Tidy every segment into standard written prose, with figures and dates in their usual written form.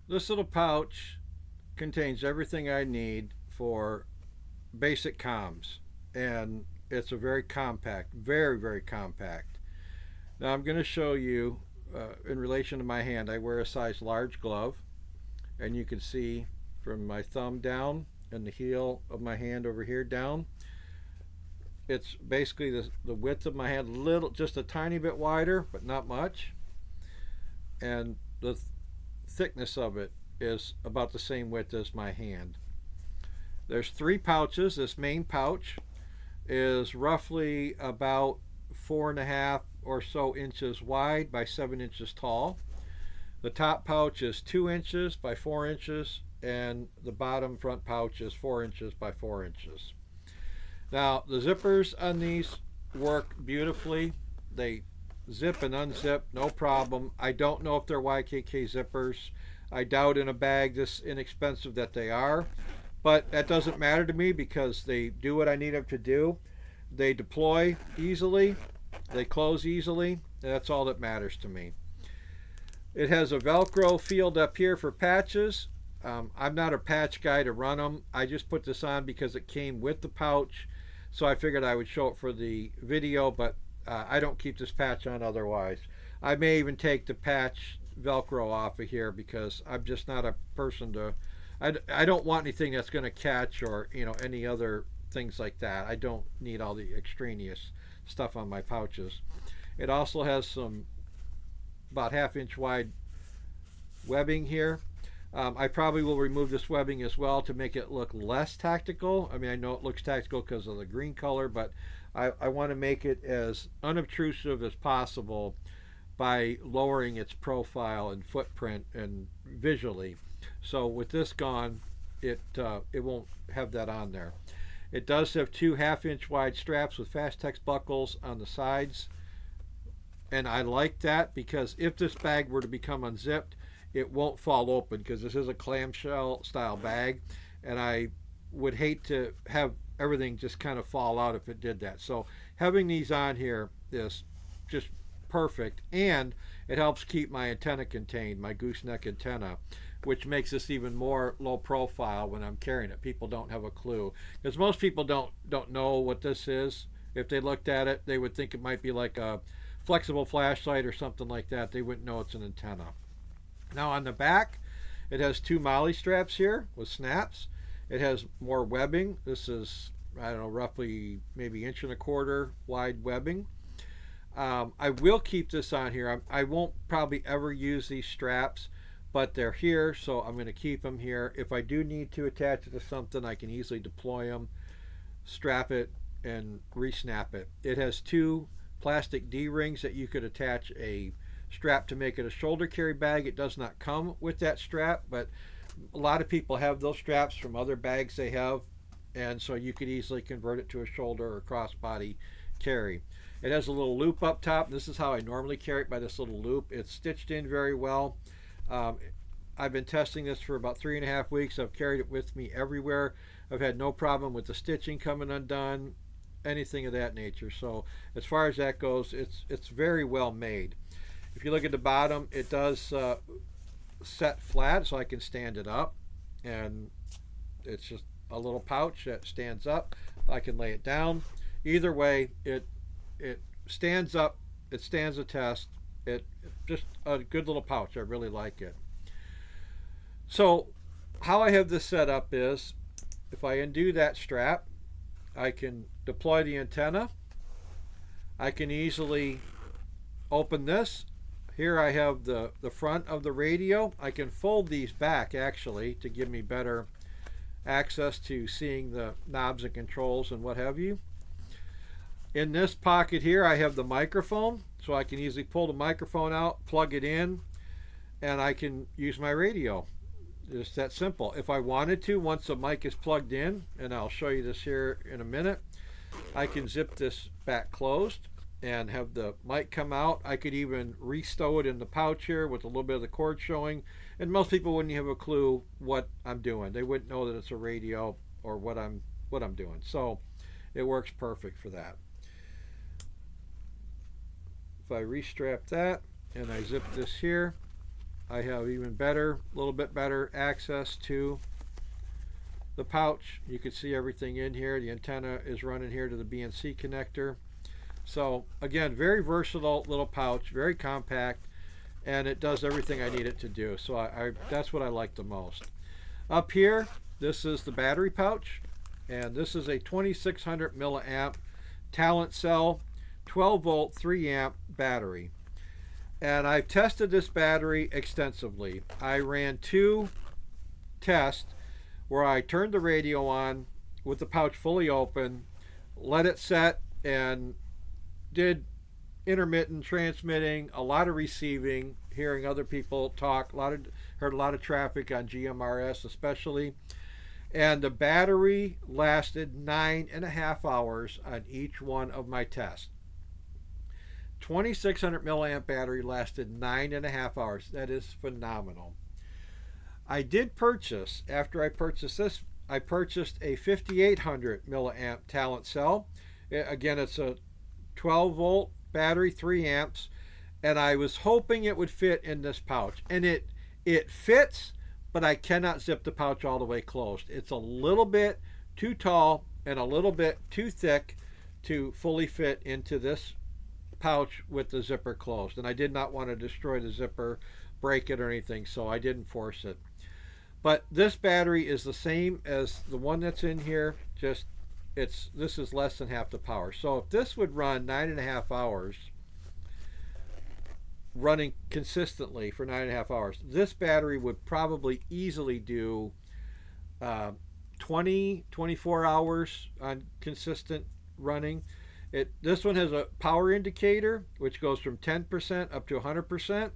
This little pouch contains everything I need for basic comms, and it's a very compact, very, very compact. Now I'm going to show you, in relation to my hand, I wear a size large glove, and you can see from my thumb down and the heel of my hand over here down, it's basically the width of my hand, little, just a tiny bit wider, but not much, and the thickness of it is about the same width as my hand. There's three pouches. This main pouch is roughly about 4.5 or so inches wide by 7 inches tall. The top pouch is 2 inches by 4 inches, and the bottom front pouch is 4 inches by 4 inches. Now, the zippers on these work beautifully. They zip and unzip, no problem. I don't know if they're YKK zippers. I doubt in a bag this inexpensive that they are, but that doesn't matter to me because they do what I need them to do. They deploy easily, they close easily, and that's all that matters to me. It has a Velcro field up here for patches. I'm not a patch guy to run them. I just put this on because it came with the pouch, so I figured I would show it for the video, but I don't keep this patch on otherwise. I may even take the patch Velcro off of here because I'm just not a person to. I don't want anything that's going to catch or any other things like that. I don't need all the extraneous stuff on my pouches. It also has some about half-inch wide webbing here. I probably will remove this webbing as well to make it look less tactical. I mean, I know it looks tactical because of the green color, but I want to make it as unobtrusive as possible by lowering its profile and footprint and visually. So with this gone, it won't have that on there. It does have two half-inch wide straps with Fast-Tex buckles on the sides, and I like that because if this bag were to become unzipped, it won't fall open because this is a clamshell style bag, and I would hate to have everything just kind of fall out if it did that. So having these on here is just perfect, and it helps keep my antenna contained, my gooseneck antenna, which makes this even more low profile when I'm carrying it. People don't have a clue because most people don't know what this is. If they looked at it, they would think it might be like a flexible flashlight or something like that. They wouldn't know it's an antenna. Now on the back, it has two molly straps here with snaps. It has more webbing. This is, I don't know, roughly maybe 1.25 inch wide webbing. I will keep this on here. I won't probably ever use these straps, but they're here, so I'm going to keep them here. If I do need to attach it to something, I can easily deploy them, strap it, and re-snap it. It has two plastic D-rings that you could attach a strap to make it a shoulder carry bag. It does not come with that strap, but a lot of people have those straps from other bags they have, and so you could easily convert it to a shoulder or crossbody carry. It has a little loop up top. This is how I normally carry it, by this little loop. It's stitched in very well. I've been testing this for about 3.5 weeks. I've carried it with me everywhere. I've had no problem with the stitching coming undone, anything of that nature. So as far as that goes, it's very well made. If you look at the bottom, it does set flat, so I can stand it up, and it's just a little pouch that stands up. I can lay it down. Either way, it stands up. It stands the test. It just a good little pouch. I really like it. So how I have this set up is, if I undo that strap, I can deploy the antenna. I can easily open this. Here I have the front of the radio. I can fold these back actually to give me better access to seeing the knobs and controls and what have you. In this pocket here I have the microphone, so I can easily pull the microphone out, plug it in, and I can use my radio. It's that simple. If I wanted to, once the mic is plugged in, and I'll show you this here in a minute, I can zip this back closed and have the mic come out. I could even restow it in the pouch here with a little bit of the cord showing, and most people wouldn't have a clue what I'm doing. They wouldn't know that it's a radio or what I'm doing. So it works perfect for that. If I restrap that and I zip this here, I have even better, a little bit better access to the pouch. You can see everything in here. The antenna is running here to the BNC connector. So again, very versatile little pouch, very compact, and it does everything I need it to do. So that's what I like the most. Up here, this is the battery pouch, and this is a 2600 milliamp Talent Cell 12 volt 3 amp battery. And I've tested this battery extensively. I ran 2 tests where I turned the radio on with the pouch fully open, let it set, and did intermittent transmitting, a lot of receiving, hearing other people talk, heard a lot of traffic on GMRS especially. And the battery lasted 9.5 hours on each one of my tests. 2600 milliamp battery lasted 9.5 hours. That is phenomenal. I did purchase, after I purchased this, I purchased a 5800 milliamp Talent Cell. Again, it's a 12 volt battery, 3 amps, and I was hoping it would fit in this pouch. And it fits, but I cannot zip the pouch all the way closed. It's a little bit too tall and a little bit too thick to fully fit into this pouch with the zipper closed. And I did not want to destroy the zipper, break it or anything, so I didn't force it. But this battery is the same as the one that's in here, just this is less than half the power. So if this would run 9.5 hours, running consistently for 9.5 hours, this battery would probably easily do 24 hours on consistent running. This one has a power indicator which goes from 10% up to 100%.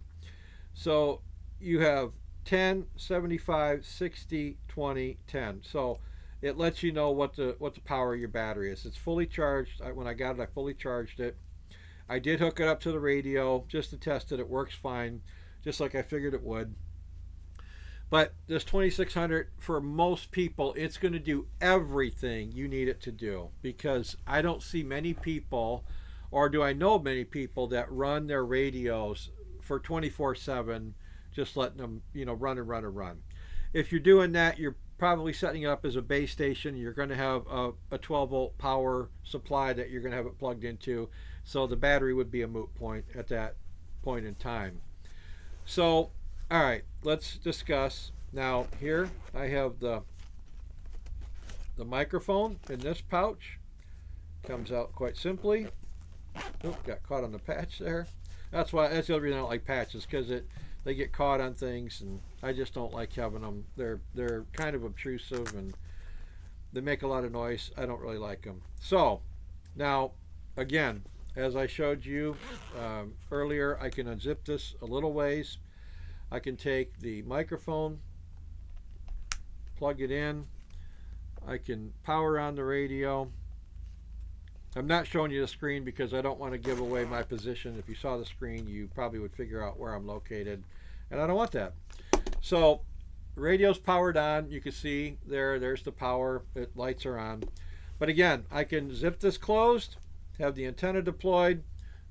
So you have 10, 75, 60, 20, 10. So it lets you know what the power of your battery is. It's fully charged. When I got it, I fully charged it. I did hook it up to the radio just to test it. It works fine, just like I figured it would. But this 2600, for most people, it's going to do everything you need it to do, because I don't see many people, or do I know many people, that run their radios for 24/7, just letting them, run and run and run. If you're doing that, you're probably setting it up as a base station. You're going to have a 12 volt power supply that you're going to have it plugged into. So the battery would be a moot point at that point in time. So, all right, let's discuss. Now here I have the microphone in this pouch. Comes out quite simply. Oh, got caught on the patch there. That's the other reason I don't like patches, because they get caught on things, and I just don't like having them. They're kind of obtrusive and they make a lot of noise. I don't really like them. So now, again, as I showed you earlier, I can unzip this a little ways. I can take the microphone, plug it in. I can power on the radio. I'm not showing you the screen because I don't want to give away my position. If you saw the screen, you probably would figure out where I'm located, and I don't want that. So radio's powered on. You can see there's the power. Lights are on. But again, I can zip this closed, have the antenna deployed,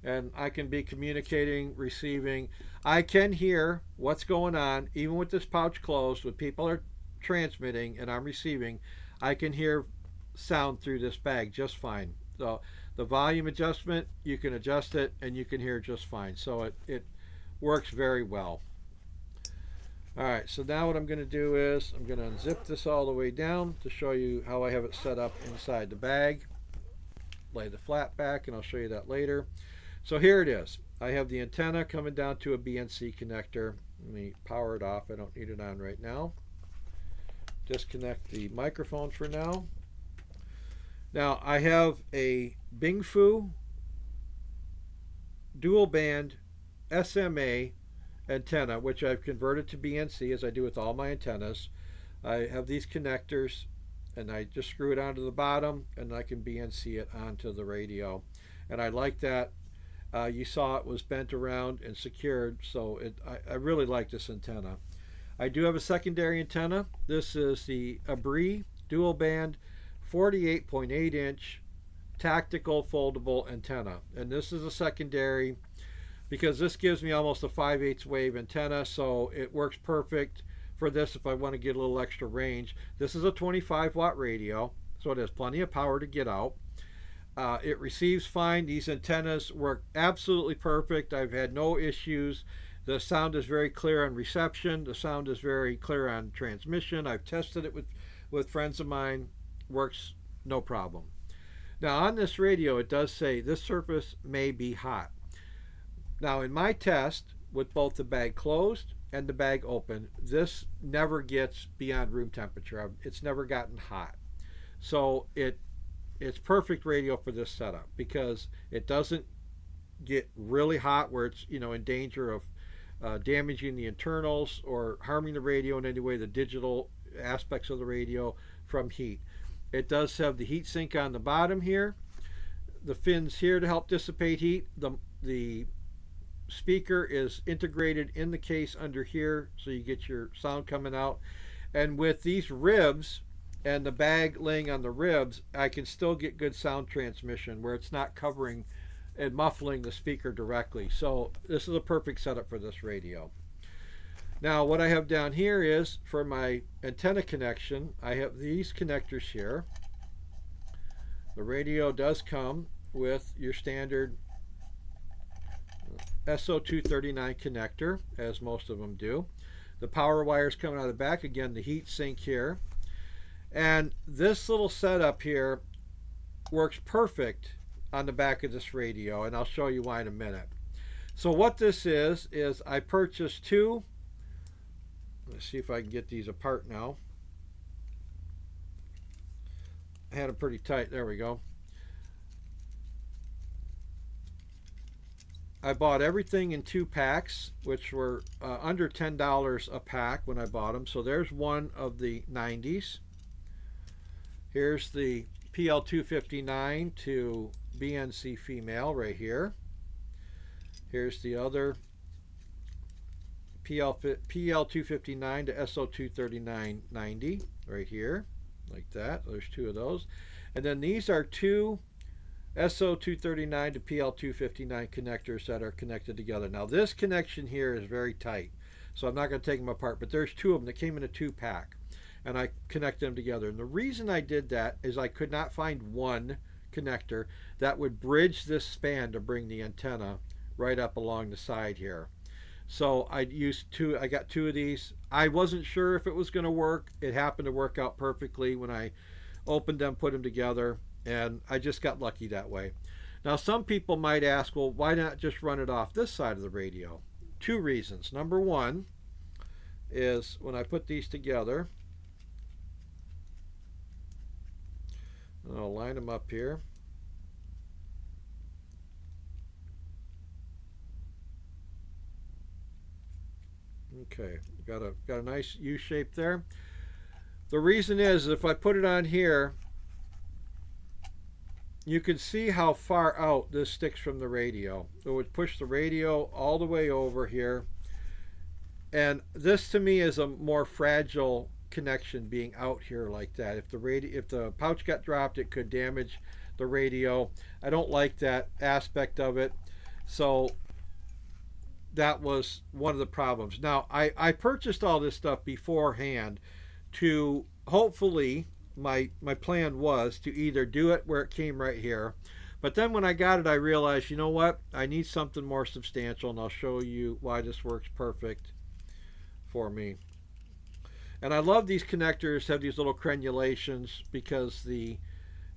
and I can be communicating, receiving. I can hear what's going on, even with this pouch closed. When people are transmitting and I'm receiving, I can hear sound through this bag just fine. So the volume adjustment, you can adjust it and you can hear just fine. So it works very well. All right, so now what I'm going to do is I'm going to unzip this all the way down to show you how I have it set up inside the bag. Lay the flat back, and I'll show you that later. So here it is. I have the antenna coming down to a BNC connector. Let me power it off. I don't need it on right now. Disconnect the microphone for now. Now I have a Bingfu dual band SMA antenna, which I've converted to BNC, as I do with all my antennas. I have these connectors, and I just screw it onto the bottom, and I can BNC it onto the radio. And I like that. You saw it was bent around and secured, so I really like this antenna. I do have a secondary antenna. This is the Abri dual band 48.8 inch tactical foldable antenna, and this is a secondary because this gives me almost a 5/8 wave antenna, so it works perfect for this if I want to get a little extra range. This is a 25-watt radio, so it has plenty of power to get out. It receives fine. These antennas work absolutely perfect. I've had no issues. The sound is very clear on reception. The sound is very clear on transmission. I've tested it with friends of mine. Works no problem. Now on this radio it does say this surface may be hot. Now in my test with both the bag closed and the bag open, this never gets beyond room temperature. It's never gotten hot. So it's perfect radio for this setup because it doesn't get really hot where it's in danger of damaging the internals or harming the radio in any way, the digital aspects of the radio from heat. It does have the heat sink on the bottom here, the fins here to help dissipate heat. The speaker is integrated in the case under here, so you get your sound coming out. And with these ribs and the bag laying on the ribs, I can still get good sound transmission where it's not covering and muffling the speaker directly. So this is a perfect setup for this radio. Now what I have down here is for my antenna connection, I have these connectors here. The radio does come with your standard SO239 connector, as most of them do. The power wires coming out of the back, again the heat sink here. And this little setup here works perfect on the back of this radio, and I'll show you why in a minute. So what this is I purchased two. Let's see if I can get these apart now. I had them pretty tight. There we go. I bought everything in 2 packs, which were under $10 a pack when I bought them. So there's one of the 90s. Here's the PL259 to BNC female right here. Here's the other PL259 to SO23990 right here, like that. There's 2 of those. And then these are 2 SO239 to PL259 connectors that are connected together. Now this connection here is very tight, so I'm not going to take them apart, but there's 2 of them that came in a 2-pack, and I connect them together. And the reason I did that is I could not find one connector that would bridge this span to bring the antenna right up along the side here. So I used 2. I got 2 of these. I wasn't sure if it was going to work. It happened to work out perfectly when I opened them, put them together, and I just got lucky that way. Now some people might ask, well, why not just run it off this side of the radio? 2 reasons. Number 1 is when I put these together, and I'll line them up here. Okay, got a nice U shape there. The reason is if I put it on here, you can see how far out this sticks from the radio. It would push the radio all the way over here. And this to me is a more fragile connection being out here like that. If the pouch got dropped, it could damage the radio. I don't like that aspect of it. So that was one of the problems. Now I purchased all this stuff beforehand to hopefully, my plan was to either do it where it came right here, but then when I got it I realized, you know what, I need something more substantial, and I'll show you why this works perfect for me. And I love these connectors have these little crenulations because the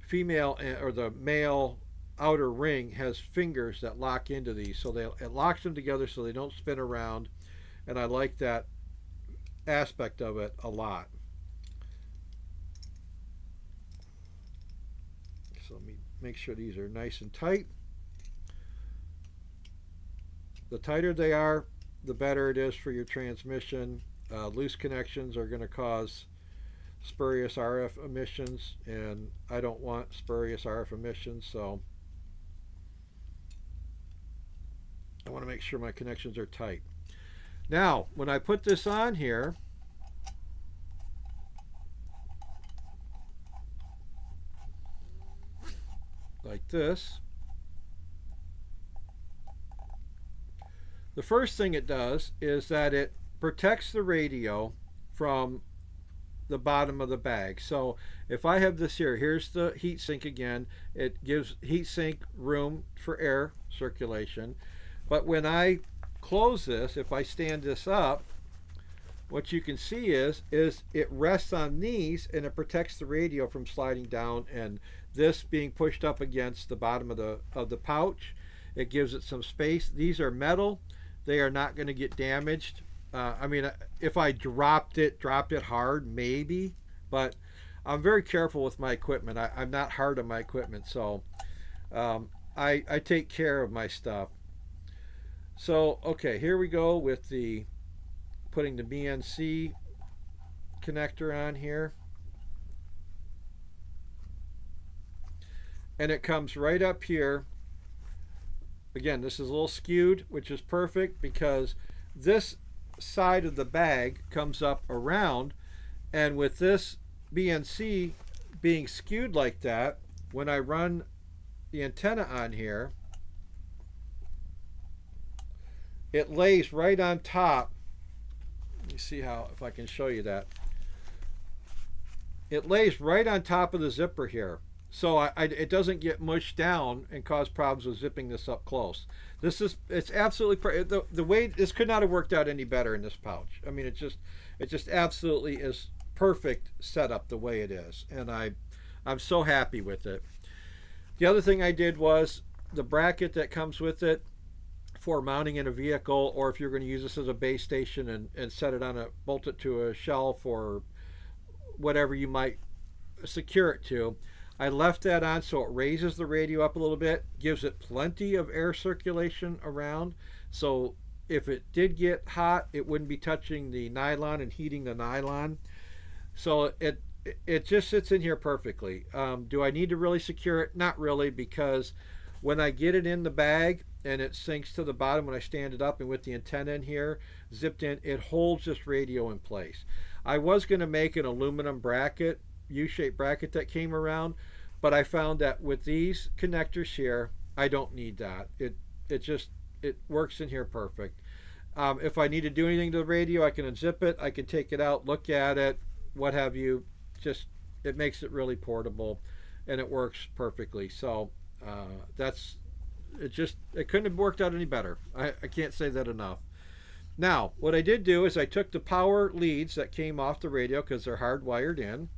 female or the male outer ring has fingers that lock into these, so it locks them together so they don't spin around, and I like that aspect of it a lot. So let me make sure these are nice and tight. The tighter they are, the better it is for your transmission. Loose connections are going to cause spurious RF emissions, and I don't want spurious RF emissions, so I want to make sure my connections are tight. Now, when I put this on here, like this, The first thing it does is that it protects the radio from the bottom of the bag. So if I have this here, here's the heat sink again. It gives heat sink room for air circulation. But when I close this, if I stand this up, what you can see is it rests on these and it protects the radio from sliding down and this being pushed up against the bottom of the pouch. It gives it some space. These are metal. They are not going to get damaged. I mean, if I dropped it hard, maybe, but I'm very careful with my equipment. I'm not hard on my equipment, so I take care of my stuff. So, okay, here we go with the putting the BNC connector on here. And it comes right up here. Again, this is a little skewed, which is perfect because this side of the bag comes up around, and with this BNC being skewed like that, when I run the antenna on here, it lays right on top. Let me see how, if I can show you that. It lays right on top of the zipper here. So it doesn't get mushed down and cause problems with zipping this up close. It's absolutely, the way, this could not have worked out any better in this pouch. I mean, it just absolutely is perfect setup the way it is. And I'm so happy with it. The other thing I did was the bracket that comes with it for mounting in a vehicle, or if you're going to use this as a base station and set it on bolt it to a shelf or whatever you might secure it to. I left that on so it raises the radio up a little bit, gives it plenty of air circulation around. So if it did get hot, it wouldn't be touching the nylon and heating the nylon. So it just sits in here perfectly. Do I need to really secure it? Not really, because when I get it in the bag and it sinks to the bottom when I stand it up, and with the antenna in here zipped in, it holds this radio in place. I was going to make an aluminum bracket, U-shaped bracket that came around, but I found that with these connectors here, I don't need that. It works in here perfect. If I need to do anything to the radio, I can unzip it, I can take it out, look at it, what have you. Just, it makes it really portable, and it works perfectly. So it couldn't have worked out any better. I can't say that enough. Now, what I did do is I took the power leads that came off the radio because they're hardwired in,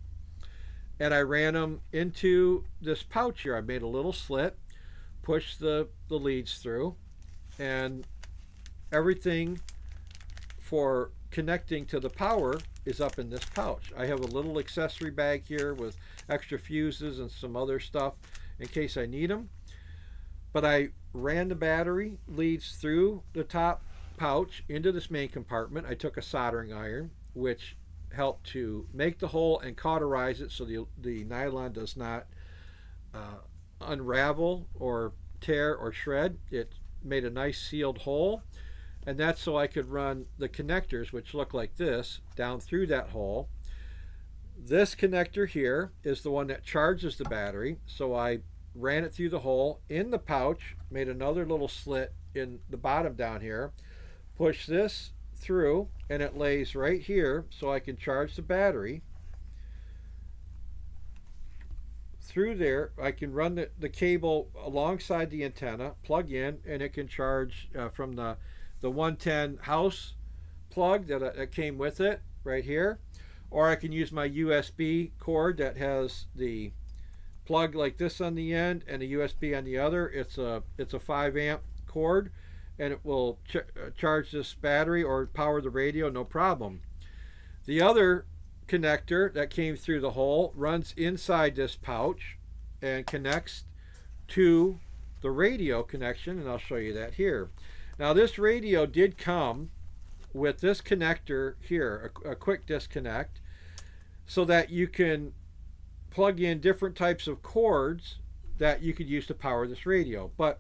and I ran them into this pouch here. I made a little slit, pushed the leads through, and everything for connecting to the power is up in this pouch. I have a little accessory bag here with extra fuses and some other stuff in case I need them. But I ran the battery leads through the top pouch into this main compartment. I took a soldering iron, which helped to make the hole and cauterize it so the nylon does not unravel or tear or shred. It made a nice sealed hole, and that's so I could run the connectors, which look like this, down through that hole. This connector here is the one that charges the battery, so I ran it through the hole in the pouch, made another little slit in the bottom down here, push this through, and it lays right here so I can charge the battery. Through there, I can run the cable alongside the antenna, plug in, and it can charge from the 110 house plug that came with it right here, or I can use my USB cord that has the plug like this on the end and a USB on the other. It's a 5 amp cord, and it will charge this battery or power the radio, no problem. The other connector that came through the hole runs inside this pouch and connects to the radio connection, and I'll show you that here. Now, this radio did come with this connector here, a quick disconnect, so that you can plug in different types of cords that you could use to power this radio. But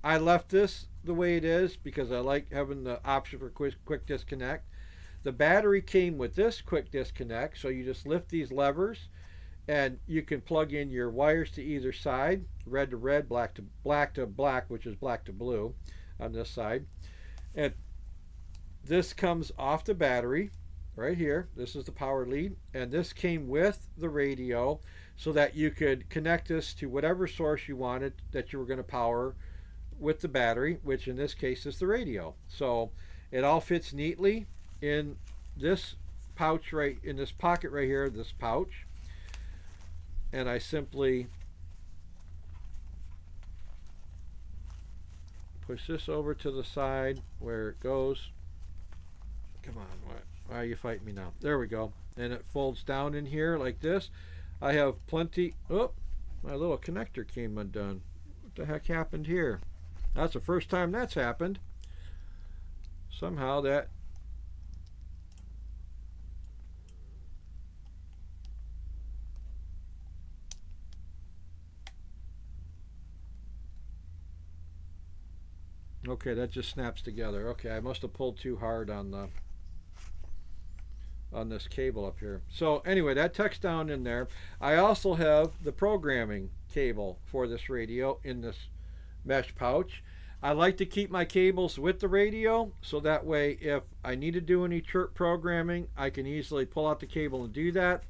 I left this the way it is because I like having the option for quick disconnect. The battery came with this quick disconnect, so you just lift these levers and you can plug in your wires to either side, red to red, black to black, which is black to blue on this side. And this comes off the battery right here. This is the power lead, and this came with the radio so that you could connect this to whatever source you wanted that you were going to power with the battery, which in this case is the radio. So it all fits neatly in this pouch, right in this pocket right here, this pouch. And I simply push this over to the side where it goes. Come on, why are you fighting me now? There we go. And it folds down in here like this. I have plenty. Oh, my little connector came undone. What the heck happened here? That's the first time that's happened. Somehow that. Okay, that just snaps together. Okay, I must have pulled too hard on this cable up here. So anyway, that tucks down in there. I also have the programming cable for this radio in this mesh pouch. I like to keep my cables with the radio so that way if I need to do any chirp programming, I can easily pull out the cable and do that.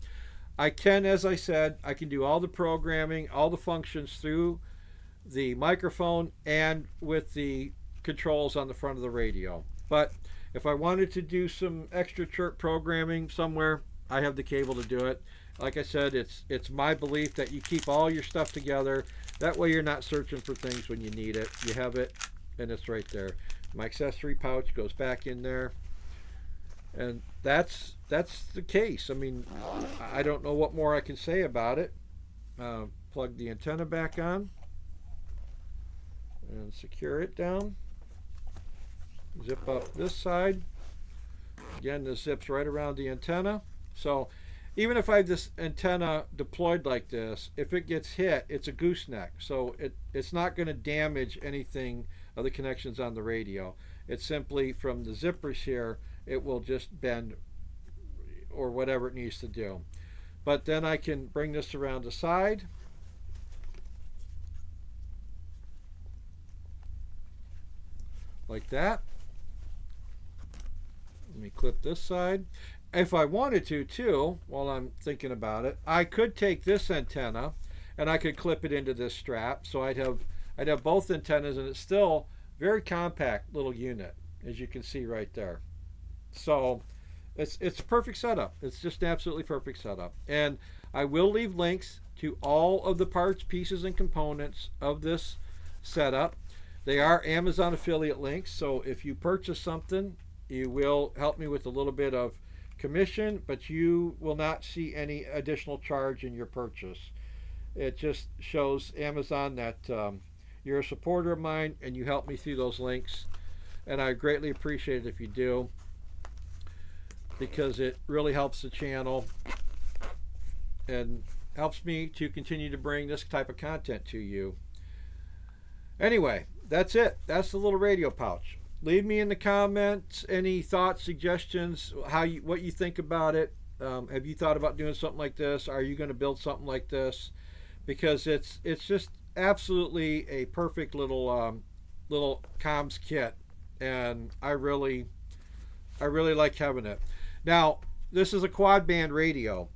I can, as I said, I can do all the programming, all the functions through the microphone and with the controls on the front of the radio. But if I wanted to do some extra chirp programming somewhere, I have the cable to do it. Like I said, it's my belief that you keep all your stuff together. That way you're not searching for things when you need it. You have it and it's right there. My accessory pouch goes back in there. And that's the case. I mean, I don't know what more I can say about it. Plug the antenna back on and secure it down. Zip up this side. Again, this zips right around the antenna. So even if I have this antenna deployed like this, if it gets hit, it's a gooseneck. So it's not going to damage anything of the connections on the radio. It's simply from the zippers here, it will just bend or whatever it needs to do. But then I can bring this around the side. Like that. Let me clip this side. If I wanted to too, while I'm thinking about it, I could take this antenna and I could clip it into this strap. So I'd have both antennas, and it's still very compact little unit, as you can see right there. So it's a perfect setup. It's just an absolutely perfect setup. And I will leave links to all of the parts, pieces, and components of this setup. They are Amazon affiliate links, so if you purchase something, you will help me with a little bit of commission, but you will not see any additional charge in your purchase. It just shows Amazon that you're a supporter of mine and you help me through those links, and I greatly appreciate it if you do, because it really helps the channel and helps me to continue to bring this type of content to you. Anyway, that's it. That's the little radio pouch. Leave me in the comments any thoughts, suggestions, what you think about it. Have you thought about doing something like this? Are you going to build something like this? Because it's just absolutely a perfect little comms kit, and I really like having it. Now, this is a quad band radio.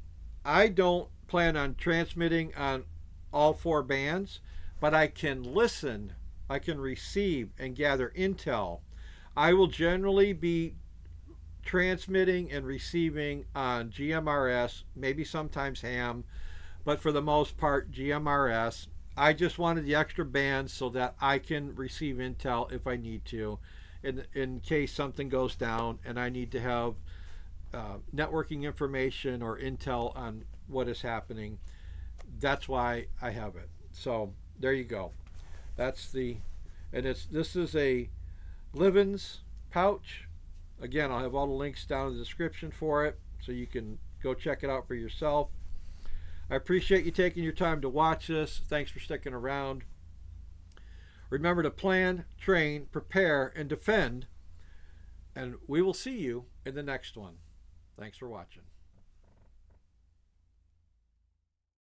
I don't plan on transmitting on all 4 bands, but I can listen, I can receive and gather intel. I will generally be transmitting and receiving on GMRS, maybe sometimes ham, but for the most part GMRS. I just wanted the extra bands so that I can receive intel if I need to, in case something goes down and I need to have networking information or intel on what is happening. That's why I have it. So there you go. This is a Livens pouch. Again, I'll have all the links down in the description for it, so you can go check it out for yourself. I appreciate you taking your time to watch this. Thanks for sticking around. Remember to plan, train, prepare, and defend, and we will see you in the next one. Thanks for watching.